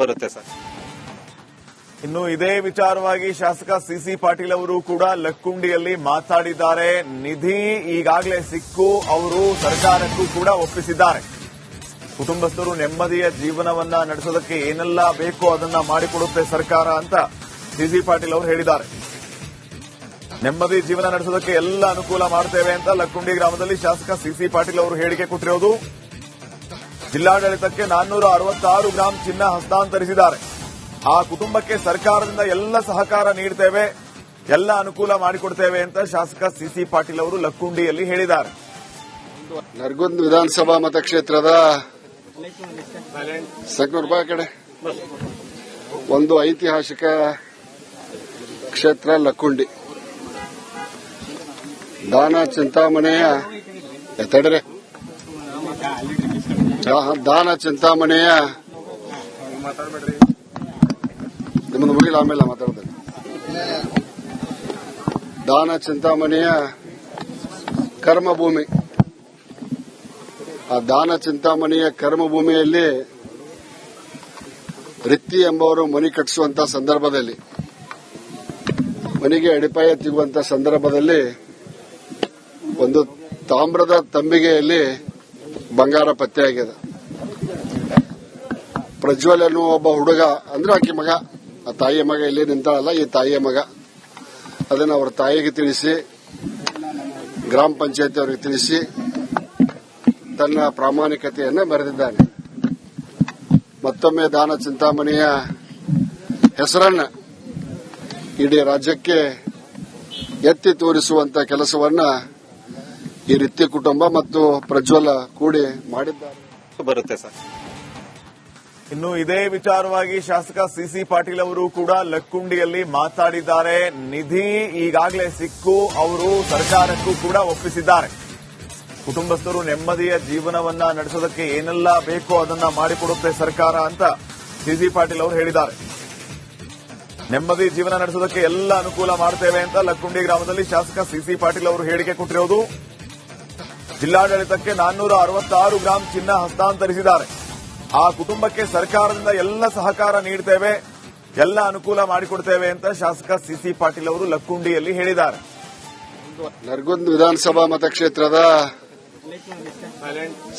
ಬರುತ್ತೆ ಸರ್. ಇನ್ನು ಇದೇ ವಿಚಾರವಾಗಿ ಶಾಸಕ ಸಿಸಿ ಪಾಟೀಲ್ ಅವರು ಕೂಡ ಲಕ್ಕುಂಡಿಯಲ್ಲಿ ಮಾತಾಡಿದ್ದಾರೆ. ನಿಧಿ ಈಗಾಗಲೇ ಸಿಕ್ಕು ಅವರು ಸರ್ಕಾರಕ್ಕೂ ಕೂಡ ಒಪ್ಪಿಸಿದ್ದಾರೆ. ಕುಟುಂಬಸ್ಥರು ನೆಮ್ಮದಿಯ ಜೀವನವನ್ನ ನಡೆಸೋದಕ್ಕೆ ಏನೆಲ್ಲ ಬೇಕೋ ಅದನ್ನ ಮಾಡಿಕೊಡುತ್ತೆ ಸರ್ಕಾರ ಅಂತ ಸಿಸಿ ಪಾಟೀಲ್ ಅವರು ಹೇಳಿದ್ದಾರೆ. ನೆಮ್ಮದಿ ಜೀವನ ನಡೆಸೋದಕ್ಕೆ ಎಲ್ಲ ಅನುಕೂಲ ಮಾಡ್ತೇವೆ ಅಂತ ಲಕ್ಕುಂಡಿ ಗ್ರಾಮದಲ್ಲಿ ಶಾಸಕ ಸಿಸಿ ಪಾಟೀಲ್ ಅವರು ಹೇಳಿಕೆ ಕೊಟ್ಟಿರೋದು. ಜಿಲ್ಲಾಡಳಿತಕ್ಕೆ 466 ಗ್ರಾಂ ಚಿನ್ನ ಹಸ್ತಾಂತರಿಸಿದ್ದಾರೆ. ಆ ಕುಟುಂಬಕ್ಕೆ ಸರ್ಕಾರದಿಂದ ಎಲ್ಲ ಸಹಕಾರ ನೀಡುತ್ತೇವೆ, ಎಲ್ಲ ಅನುಕೂಲ ಮಾಡಿಕೊಡ್ತೇವೆ ಅಂತ ಶಾಸಕ ಸಿಸಿ ಪಾಟೀಲ್ ಅವರು ಲಕ್ಕುಂಡಿಯಲ್ಲಿ ಹೇಳಿದ್ದಾರೆ. ನರಗುಂದ ವಿಧಾನಸಭಾ ಮತಕ್ಷೇತ್ರದ ಸಕೂರ್ಬಾ ಕಡೆ ಒಂದು ಐತಿಹಾಸಿಕ ಕ್ಷೇತ್ರ ಲಕ್ಕುಂಡಿ. ದಾನ ಚಿಂತಾಮಣೆಯ ನಿಮ್ಮದು ಮುಗಿಲ ಆಮೇಲೆ ಮಾತಾಡ್ತೇನೆ. ದಾನ ಚಿಂತಾಮಣಿಯ ಕರ್ಮಭೂಮಿ. ಆ ದಾನ ಚಿಂತಾಮಣಿಯ ಕರ್ಮಭೂಮಿಯಲ್ಲಿ ರಿತ್ತಿ ಎಂಬವರು ಮನೆ ಕಟ್ಟಿಸುವಂತ ಸಂದರ್ಭದಲ್ಲಿ, ಮನೆಗೆ ಅಡಿಪಾಯ ತೆಗುವಂತ ಸಂದರ್ಭದಲ್ಲಿ ಒಂದು ತಾಮ್ರದ ತಂಬಿಗೆಯಲ್ಲಿ ಬಂಗಾರ ಪತ್ತೆಯಾಗಿದೆ. ಪ್ರಜ್ವಲ್ ಅನ್ನುವ ಒಬ್ಬ ಹುಡುಗ, ಅಂದ್ರೆ ಆಕೆ ಮಗ, ಆ ತಾಯಿಯ ಮಗ ಇಲ್ಲಿ ನಿಂತಾಳಲ್ಲ, ಈ ತಾಯಿಯ ಮಗ, ಅದನ್ನು ಅವರ ತಾಯಿಗೆ ತಿಳಿಸಿ, ಗ್ರಾಮ ಪಂಚಾಯತಿ ಅವರಿಗೆ ತಿಳಿಸಿ ತನ್ನ ಪ್ರಾಮಾಣಿಕತೆಯನ್ನು ಮೆರೆದಿದ್ದಾನೆ. ಮತ್ತೊಮ್ಮೆ ದಾನ ಚಿಂತಾಮಣಿಯ ಹೆಸರನ್ನ ಇಡೀ ರಾಜ್ಯಕ್ಕೆ ಎತ್ತಿ ತೋರಿಸುವಂತ ಕೆಲಸವನ್ನ ಈ ರಿತ್ತಿ ಕುಟುಂಬ ಮತ್ತು ಪ್ರಜ್ವಲ ಕೂಡಿ ಮಾಡಿದ್ದಾರೆ. ಬರುತ್ತೆ ಸರ್. ಇನ್ನು ಇದೇ ವಿಚಾರವಾಗಿ ಶಾಸಕ ಸಿಸಿ ಪಾಟೀಲ್ ಅವರು ಕೂಡ ಲಕ್ಕುಂಡಿಯಲ್ಲಿ ಮಾತಾಡಿದ್ದಾರೆ. ನಿಧಿ ಈಗಾಗಲೇ ಸಿಕ್ಕು ಅವರು ಸರ್ಕಾರಕ್ಕೂ ಕೂಡ ಒಪ್ಪಿಸಿದ್ದಾರೆ. ಕುಟುಂಬಸ್ಥರು ನೆಮ್ಮದಿಯ ಜೀವನವನ್ನ ನಡೆಸೋದಕ್ಕೆ ಏನೆಲ್ಲ ಬೇಕೋ ಅದನ್ನ ಮಾಡಿಕೊಡುತ್ತೆ ಸರ್ಕಾರ ಅಂತ ಸಿಸಿ ಪಾಟೀಲ್ ಅವರು ಹೇಳಿದ್ದಾರೆ. ನೆಮ್ಮದಿ ಜೀವನ ನಡೆಸೋದಕ್ಕೆ ಎಲ್ಲ ಅನುಕೂಲ ಮಾಡ್ತೇವೆ ಅಂತ ಲಕ್ಕುಂಡಿ ಗ್ರಾಮದಲ್ಲಿ ಶಾಸಕ ಸಿಸಿ ಪಾಟೀಲ್ ಅವರು ಹೇಳಿಕೆ ಕೊಟ್ಟಿರೋದು. ಜಿಲ್ಲಾಡಳಿತಕ್ಕೆ 466 ಗ್ರಾಂ ಚಿನ್ನ ಹಸ್ತಾಂತರಿಸಿದ್ದಾರೆ. ಆ ಕುಟುಂಬಕ್ಕೆ ಸರ್ಕಾರದಿಂದ ಎಲ್ಲ ಸಹಕಾರ ನೀಡುತ್ತೇವೆ, ಎಲ್ಲ ಅನುಕೂಲ ಮಾಡಿಕೊಡ್ತೇವೆ ಅಂತ ಶಾಸಕ ಸಿಸಿ ಪಾಟೀಲ್ ಅವರು ಲಕ್ಕುಂಡಿಯಲ್ಲಿ ಹೇಳಿದ್ದಾರೆ. ನರಗುಂದ ವಿಧಾನಸಭಾ ಮತಕ್ಷೇತ್ರದ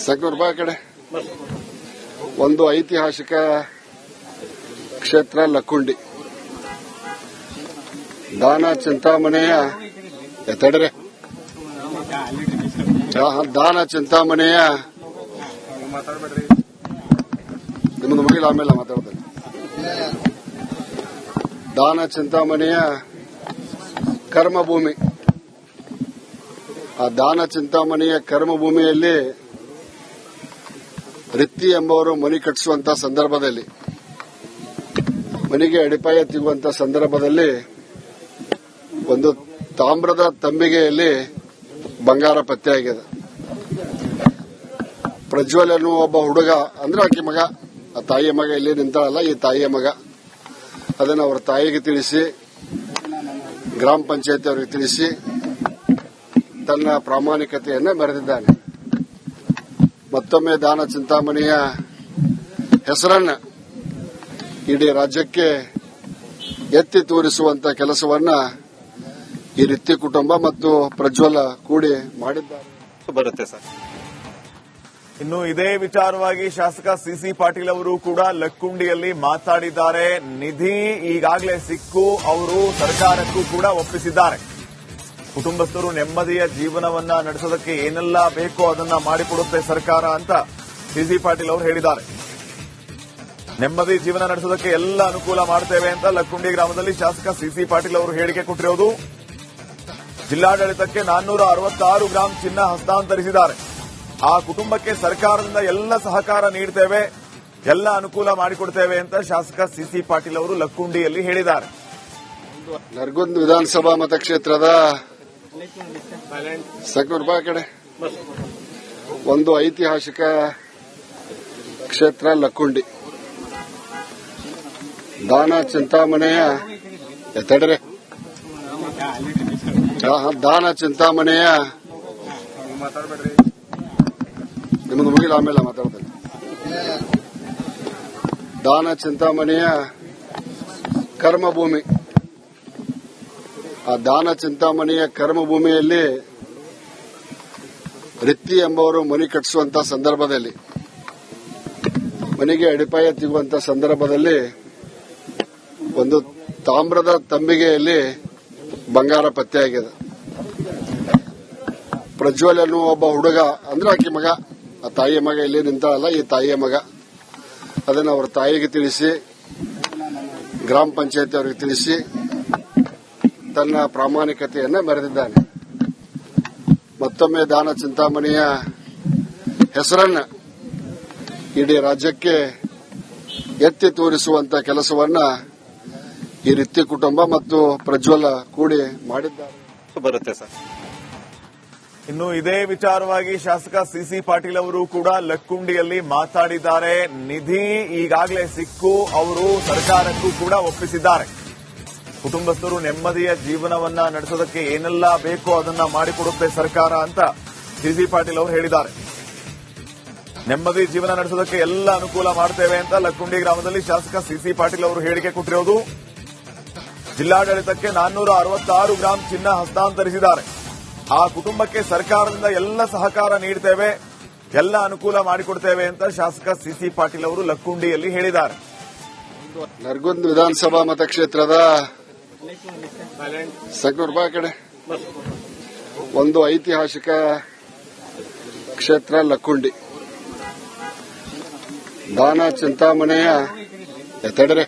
ಸಕೂರ್ಬಾ ಕಡೆ ಒಂದು ಐತಿಹಾಸಿಕ ಕ್ಷೇತ್ರ ಲಕ್ಕುಂಡಿ. ದಾನ ಚಿಂತಾಮಣೆಯ ನಿಮ್ಮದು ಮುಗಿಲ ಆಮೇಲೆ ಮಾತಾಡ್ತೇನೆ. ದಾನ ಚಿಂತಾಮಣಿಯ ಕರ್ಮಭೂಮಿ. ಆ ದಾನ ಚಿಂತಾಮಣಿಯ ಕರ್ಮಭೂಮಿಯಲ್ಲಿ ರಿತ್ತಿ ಎಂಬವರು ಮನೆ ಕಟ್ಟಿಸುವಂತ ಸಂದರ್ಭದಲ್ಲಿ, ಮನೆಗೆ ಅಡಿಪಾಯ ತೆಗುವಂತ ಸಂದರ್ಭದಲ್ಲಿ ಒಂದು ತಾಮ್ರದ ತಂಬಿಗೆಯಲ್ಲಿ ಬಂಗಾರ ಪತ್ತೆಯಾಗಿದೆ. ಪ್ರಜ್ವಲ್ ಅನ್ನುವ ಒಬ್ಬ ಹುಡುಗ, ಅಂದ್ರೆ ಆಕೆ ಮಗ, ಆ ತಾಯಿಯ ಮಗ ಇಲ್ಲಿ ನಿಂತಾಳಲ್ಲ, ಈ ತಾಯಿಯ ಮಗ, ಅದನ್ನು ಅವರ ತಾಯಿಗೆ ತಿಳಿಸಿ, ಗ್ರಾಮ ಪಂಚಾಯತಿ ಅವರಿಗೆ ತಿಳಿಸಿ ತನ್ನ ಪ್ರಾಮಾಣಿಕತೆಯನ್ನು ಮೆರೆದಿದ್ದಾನೆ. ಮತ್ತೊಮ್ಮೆ ದಾನ ಚಿಂತಾಮಣಿಯ ಹೆಸರನ್ನ ಇಡೀ ರಾಜ್ಯಕ್ಕೆ ಎತ್ತಿ ತೋರಿಸುವಂತ ಕೆಲಸವನ್ನ ಈ ರಿತ್ತಿ ಕುಟುಂಬ ಮತ್ತು ಪ್ರಜ್ವಲ ಕೂಡಿ ಮಾಡಿದ್ದಾರೆ. ಬರುತ್ತೆ ಸರ್. ಇನ್ನು ಇದೇ ವಿಚಾರವಾಗಿ ಶಾಸಕ ಸಿಸಿ ಪಾಟೀಲ್ ಅವರು ಕೂಡ ಲಕ್ಕುಂಡಿಯಲ್ಲಿ ಮಾತಾಡಿದ್ದಾರೆ. ನಿಧಿ ಈಗಾಗಲೇ ಸಿಕ್ಕು ಅವರು ಸರ್ಕಾರಕ್ಕೂ ಕೂಡ ಒಪ್ಪಿಸಿದ್ದಾರೆ. ಕುಟುಂಬಸ್ಥರು ನೆಮ್ಮದಿಯ ಜೀವನವನ್ನ ನಡೆಸೋದಕ್ಕೆ ಏನೆಲ್ಲ ಬೇಕೋ ಅದನ್ನ ಮಾಡಿಕೊಡುತ್ತೆ ಸರ್ಕಾರ ಅಂತ ಸಿಸಿ ಪಾಟೀಲ್ ಅವರು ಹೇಳಿದ್ದಾರೆ. ನೆಮ್ಮದಿ ಜೀವನ ನಡೆಸೋದಕ್ಕೆ ಎಲ್ಲ ಅನುಕೂಲ ಮಾಡ್ತೇವೆ ಅಂತ ಲಕ್ಕುಂಡಿ ಗ್ರಾಮದಲ್ಲಿ ಶಾಸಕ ಸಿಸಿ ಪಾಟೀಲ್ ಅವರು ಹೇಳಿಕೆ ಕೊಟ್ಟಿರೋದು. ಜಿಲ್ಲಾಡಳಿತಕ್ಕೆ 466 ಗ್ರಾಂ ಚಿನ್ನ ಹಸ್ತಾಂತರಿಸಿದ್ದಾರೆ. ಆ ಕುಟುಂಬಕ್ಕೆ ಸರ್ಕಾರದಿಂದ ಎಲ್ಲ ಸಹಕಾರ ನೀಡುತ್ತೇವೆ, ಎಲ್ಲ ಅನುಕೂಲ ಮಾಡಿಕೊಡ್ತೇವೆ ಅಂತ ಶಾಸಕ ಸಿಸಿ ಪಾಟೀಲ್ ಅವರು ಲಕ್ಕುಂಡಿಯಲ್ಲಿ ಹೇಳಿದ್ದಾರೆ. ನರಗುಂದ ವಿಧಾನಸಭಾ ಮತಕ್ಷೇತ್ರದ ಸಕೂರ್ಬಾ ಕಡೆ ಒಂದು ಐತಿಹಾಸಿಕ ಕ್ಷೇತ್ರ ಲಕ್ಕುಂಡಿ. ದಾನ ಚಿಂತಾಮಣೆಯ ನಿಮ್ಮದು ಮುಗಿಲ ಆಮೇಲೆ ಮಾತಾಡ್ತೇನೆ. ದಾನ ಚಿಂತಾಮಣಿಯ ಕರ್ಮಭೂಮಿ. ಆ ದಾನ ಚಿಂತಾಮಣಿಯ ಕರ್ಮಭೂಮಿಯಲ್ಲಿ ರಿತ್ತಿ ಎಂಬುವರು ಮನೆ ಕಟ್ಟಿಸುವಂತ ಸಂದರ್ಭದಲ್ಲಿ, ಮನೆಗೆ ಅಡಿಪಾಯ ತೆಗುವಂತ ಸಂದರ್ಭದಲ್ಲಿ ಒಂದು ತಾಮ್ರದ ತಂಬಿಗೆಯಲ್ಲಿ ಬಂಗಾರ ಪತ್ತೆಯಾಗಿದೆ. ಪ್ರಜ್ವಲ್ ಅನ್ನುವ ಒಬ್ಬ ಹುಡುಗ, ಅಂದ್ರೆ ಆಕೆ ಮಗ, ಆ ತಾಯಿಯ ಮಗ ಇಲ್ಲಿ ನಿಂತಾಳಲ್ಲ, ಈ ತಾಯಿಯ ಮಗ, ಅದನ್ನು ಅವರ ತಾಯಿಗೆ ತಿಳಿಸಿ, ಗ್ರಾಮ ಪಂಚಾಯತಿ ಅವರಿಗೆ ತಿಳಿಸಿ ತನ್ನ ಪ್ರಾಮಾಣಿಕತೆಯನ್ನು ಮೆರೆದಿದ್ದಾನೆ. ಮತ್ತೊಮ್ಮೆ ದಾನ ಚಿಂತಾಮಣಿಯ ಹೆಸರನ್ನ ಇಡೀ ರಾಜ್ಯಕ್ಕೆ ಎತ್ತಿ ತೋರಿಸುವಂತ ಕೆಲಸವನ್ನ ಈ ರಿತ್ತಿ ಕುಟುಂಬ ಮತ್ತು ಪ್ರಜ್ವಲ ಕೂಡಿ ಮಾಡಿದ್ದಾರೆ. ಬರುತ್ತೆ ಸರ್. ಇನ್ನು ಇದೇ ವಿಚಾರವಾಗಿ ಶಾಸಕ ಸಿಸಿ ಪಾಟೀಲ್ ಅವರು ಕೂಡ ಲಕ್ಕುಂಡಿಯಲ್ಲಿ ಮಾತಾಡಿದ್ದಾರೆ. ನಿಧಿ ಈಗಾಗಲೇ ಸಿಕ್ಕು ಅವರು ಸರ್ಕಾರಕ್ಕೂ ಕೂಡ ಒಪ್ಪಿಸಿದ್ದಾರೆ. ಕುಟುಂಬಸ್ಥರು ನೆಮ್ಮದಿಯ ಜೀವನವನ್ನ ನಡೆಸೋದಕ್ಕೆ ಏನೆಲ್ಲ ಬೇಕೋ ಅದನ್ನ ಮಾಡಿಕೊಡುತ್ತೆ ಸರ್ಕಾರ ಅಂತ ಸಿಸಿ ಪಾಟೀಲ್ ಅವರು ಹೇಳಿದ್ದಾರೆ. ನೆಮ್ಮದಿ ಜೀವನ ನಡೆಸೋದಕ್ಕೆ ಎಲ್ಲ ಅನುಕೂಲ ಮಾಡ್ತೇವೆ ಅಂತ ಲಕ್ಕುಂಡಿ ಗ್ರಾಮದಲ್ಲಿ ಶಾಸಕ ಸಿಸಿ ಪಾಟೀಲ್ ಅವರು ಹೇಳಿಕೆ ಕೊಟ್ಟಿರೋದು. ಜಿಲ್ಲಾಡಳಿತಕ್ಕೆ 466 ಗ್ರಾಂ ಚಿನ್ನ ಹಸ್ತಾಂತರಿಸಿದ್ದಾರೆ. ಆ ಕುಟುಂಬಕ್ಕೆ ಸರ್ಕಾರದಿಂದ ಎಲ್ಲ ಸಹಕಾರ ನೀಡುತ್ತೇವೆ, ಎಲ್ಲ ಅನುಕೂಲ ಮಾಡಿಕೊಡ್ತೇವೆ ಅಂತ ಶಾಸಕ ಸಿಸಿ ಪಾಟೀಲ್ ಅವರು ಲಕ್ಕುಂಡಿಯಲ್ಲಿ ಹೇಳಿದ್ದಾರೆ. ನರಗುಂದ ವಿಧಾನಸಭಾ ಮತಕ್ಷೇತ್ರದ ಸಂಕೂರ್ಬಾ ಕಡೆ ಒಂದು ಐತಿಹಾಸಿಕ ಕ್ಷೇತ್ರ ಲಕ್ಕುಂಡಿ. ದಾನ ಚಿಂತಾಮಣಿಯ ತಡೆರೆ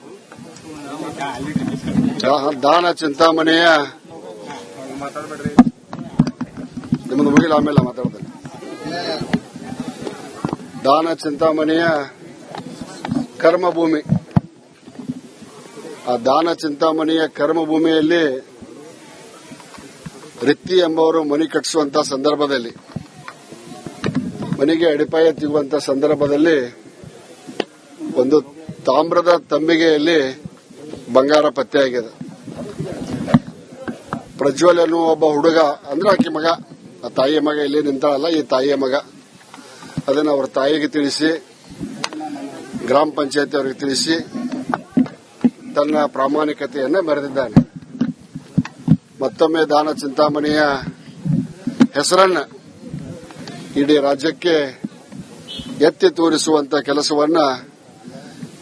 ದಾನ ಚಿಂತಾಮಣಿಯ ನಿಮ್ಮದು ಮುಗಿಲ ಆಮೇಲೆ ಮಾತಾಡ್ತೇನೆ. ದಾನ ಚಿಂತಾಮಣಿಯ ಕರ್ಮಭೂಮಿ. ಆ ದಾನ ಚಿಂತಾಮಣಿಯ ಕರ್ಮಭೂಮಿಯಲ್ಲಿ ರಿತ್ತಿ ಎಂಬುವರು ಮನೆ ಕಟ್ಟಿಸುವಂತ ಸಂದರ್ಭದಲ್ಲಿ, ಮನೆಗೆ ಅಡಿಪಾಯ ತೆಗುವಂತ ಸಂದರ್ಭದಲ್ಲಿ ಒಂದು ತಾಮ್ರದ ತಂಬಿಗೆಯಲ್ಲಿ ಬಂಗಾರ ಪತ್ತೆಯಾಗಿದೆ. ಪ್ರಜ್ವಲ್ ಅನ್ನುವ ಒಬ್ಬ ಹುಡುಗ, ಅಂದ್ರೆ ಆಕೆ ಮಗ, ಆ ತಾಯಿಯ ಮಗ ಇಲ್ಲಿ ನಿಂತಾಳಲ್ಲ, ಈ ತಾಯಿಯ ಮಗ, ಅದನ್ನು ಅವರ ತಾಯಿಗೆ ತಿಳಿಸಿ, ಗ್ರಾಮ ಪಂಚಾಯತಿ ಅವರಿಗೆ ತಿಳಿಸಿ ತನ್ನ ಪ್ರಾಮಾಣಿಕತೆಯನ್ನು ಮೆರೆದಿದ್ದಾನೆ. ಮತ್ತೊಮ್ಮೆ ದಾನ ಚಿಂತಾಮಣಿಯ ಹೆಸರನ್ನ ಇಡೀ ರಾಜ್ಯಕ್ಕೆ ಎತ್ತಿ ತೋರಿಸುವಂತ ಕೆಲಸವನ್ನ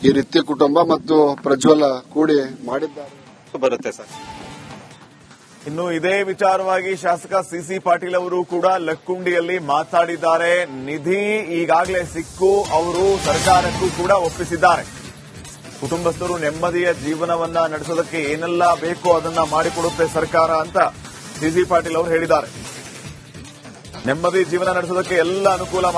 ಈ ರಿತ್ತಿ ಕುಟುಂಬ ಮತ್ತು ಪ್ರಜ್ವಲ ಕೂಡಿ ಮಾಡಿದ್ದಾರೆ. ಬರುತ್ತೆ ಸರ್. ಇನ್ನು ಇದೇ ವಿಚಾರವಾಗಿ ಶಾಸಕ ಸಿಸಿ ಪಾಟೀಲ್ ಅವರು ಕೂಡ ಲಕ್ಕುಂಡಿಯಲ್ಲಿ ಮಾತಾಡಿದ್ದಾರೆ. ನಿಧಿ ಈಗಾಗಲೇ ಸಿಕ್ಕು ಅವರು ಸರ್ಕಾರಕ್ಕೂ ಕೂಡ ಒಪ್ಪಿಸಿದ್ದಾರೆ. ಕುಟುಂಬಸ್ಥರು ನೆಮ್ಮದಿಯ ಜೀವನವನ್ನ ನಡೆಸೋದಕ್ಕೆ ಏನೆಲ್ಲ ಬೇಕೋ ಅದನ್ನ ಮಾಡಿಕೊಡುತ್ತೆ ಸರ್ಕಾರ ಅಂತ ಸಿಸಿ ಪಾಟೀಲ್ ಅವರು ಹೇಳಿದ್ದಾರೆ. ನೆಮ್ಮದಿ ಜೀವನ ನಡೆಸೋದಕ್ಕೆ ಎಲ್ಲ ಅನುಕೂಲ